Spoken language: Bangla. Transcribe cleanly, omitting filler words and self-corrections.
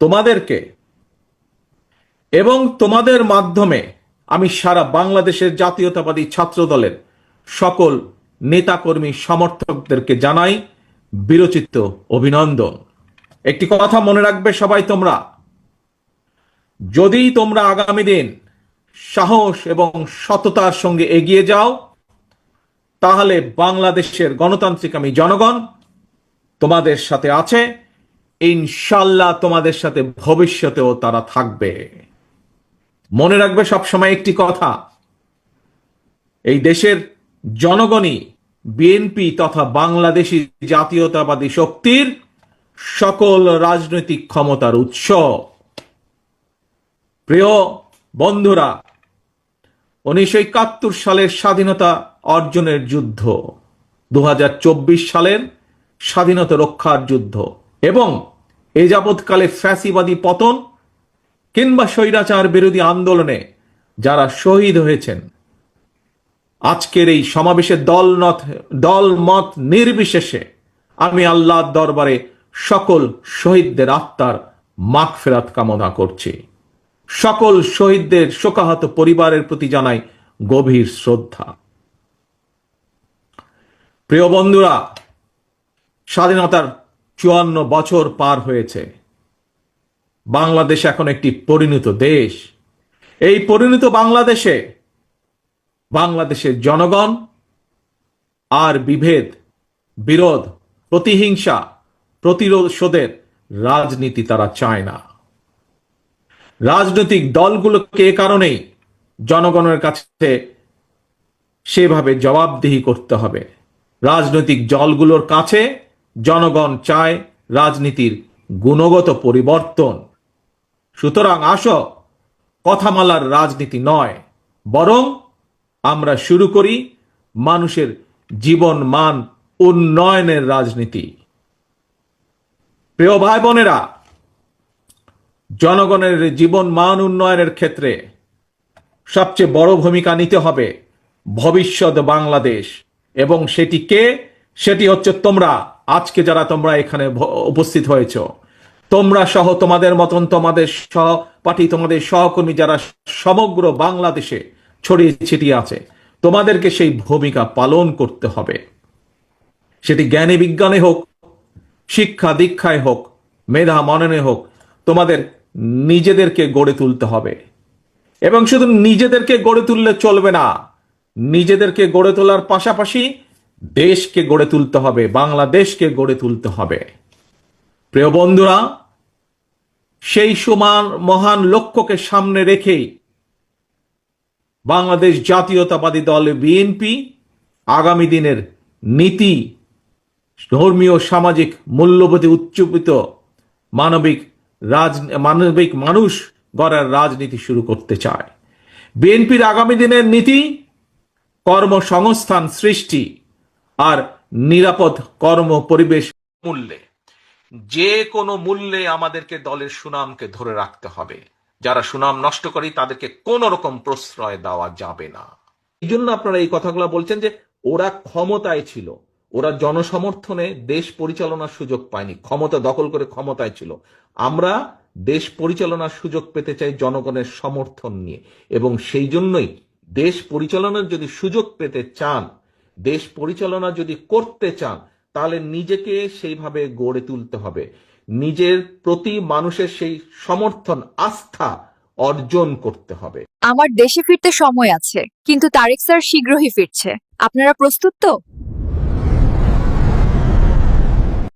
তোমাদেরকে এবং তোমাদের মাধ্যমে আমি সারা বাংলাদেশের জাতীয়তাবাদী ছাত্র দলের সকল নেতাকর্মী সমর্থকদেরকে জানাই বিরচিত অভিনন্দন। একটি কথা মনে রাখবে সবাই, তোমরা যদি তোমরা আগামী দিন সাহস এবং সততার সঙ্গে এগিয়ে যাও, তাহলে বাংলাদেশের গণতান্ত্রিক আমি জনগণ তোমাদের সাথে আছে, ইনশাল্লাহ তোমাদের সাথে ভবিষ্যতেও তারা থাকবে। মনে রাখবে সবসময় একটি কথা, এই দেশের জনগণই বিএনপি তথা বাংলাদেশী জাতীয়তাবাদী শক্তির সকল রাজনৈতিক ক্ষমতার উৎস। প্রিয় বন্ধুরা, 1971 সালের স্বাধীনতা অর্জনের যুদ্ধ, 2024 সালের স্বাধীনতা রক্ষার যুদ্ধ এবং এ যাবৎকালে ফ্যাসিবাদী পতন কিংবা স্বৈরাচার বিরোধী আন্দোলনে যারা শহীদ হয়েছেন, আজকের এই সমাবেশের দল মত নির্বিশেষে আমি আল্লাহর দরবারে সকল শহীদদের আত্মার মাগফিরাত কামনা করছি। সকল শহীদদের শোকাহত পরিবারের প্রতি জানাই গভীর শ্রদ্ধা। প্রিয় বন্ধুরা, স্বাধীনতার 54 বছর পার হয়েছে। বাংলাদেশ এখন একটি পরিণত দেশ। এই পরিণত বাংলাদেশের জনগণ আর বিভেদ, বিরোধ, প্রতিহিংসা, প্রতিশোধের রাজনীতি তারা চায় না। রাজনৈতিক দলগুলোকে এ কারণেই জনগণের কাছে সেভাবে জবাবদিহি করতে হবে। রাজনৈতিক দলগুলোর কাছে জনগণ চায় রাজনীতির গুণগত পরিবর্তন। সুতরাং আসো, কথামালার রাজনীতি নয়, বরং আমরা শুরু করি মানুষের জীবন মান উন্নয়নের রাজনীতি। প্রিয় ভাই বোনেরা, জনগণের জীবন মান উন্নয়নের ক্ষেত্রে সবচেয়ে বড় ভূমিকা নিতে হবে ভবিষ্যৎ বাংলাদেশ, এবং সেটি হচ্ছে তোমরা। আজকে যারা তোমরা এখানে উপস্থিত হয়েছ, তোমরা সহ তোমাদের মতন তোমাদের সহপাঠী, তোমাদের সহকর্মী যারা সমগ্র বাংলাদেশে ছড়িয়ে ছিটিয়ে আছে, তোমাদেরকে সেই ভূমিকা পালন করতে হবে। সেটি জ্ঞানে বিজ্ঞানে হোক, শিক্ষা দীক্ষায় হোক, মেধা মননে হোক, তোমাদের নিজেদেরকে গড়ে তুলতে হবে। এবং শুধু নিজেদেরকে গড়ে তুললে চলবে না, নিজেদেরকে গড়ে তোলার পাশাপাশি দেশকে গড়ে তুলতে হবে, বাংলাদেশকে গড়ে তুলতে হবে। প্রিয় বন্ধুরা, সেই সমান মহান লক্ষ্যকে সামনে রেখেই বাংলাদেশ জাতীয়তাবাদী দল বিএনপি আগামী দিনের নীতি, ধর্মীয় সামাজিক মূল্যবোধে উচ্চীবিত মানবিক মানুষ গড়ার রাজনীতি শুরু করতে চায়। বিএনপির আগামী দিনের নীতি কর্মসংস্থান সৃষ্টি আর নিরাপদ কর্ম পরিবেশ মূল্যে, যে কোনো মূল্যে আমাদেরকে দলের সুনামকে ধরে রাখতে হবে। যারা সুনাম নষ্ট করে তাদেরকে কোন রকম প্রশ্রয় দেওয়া যাবে না। এই জন্য আপনারা এই কথাগুলো বলছেন যে ওরা ক্ষমতায় ছিল, ওরা জনসমর্থনে দেশ পরিচালনার সুযোগ পায়নি, ক্ষমতা দখল করে ক্ষমতায় ছিল। আমরা দেশ পরিচালনার সুযোগ পেতে চাই জনগণের সমর্থন নিয়ে, এবং সেই জন্যই দেশ পরিচালনার যদি সুযোগ পেতে চান, দেশ পরিচালনা যদি করতে চান, তাহলে নিজেকে সেইভাবে গড়ে তুলতে হবে। নিজের প্রতি মানুষের সেই সমর্থন, আস্থা অর্জন করতে হবে। আমার দেশে ফিরতে সময় আছে, কিন্তু তারেক স্যার শীঘ্রই ফিরছে। আপনারা প্রস্তুত তো?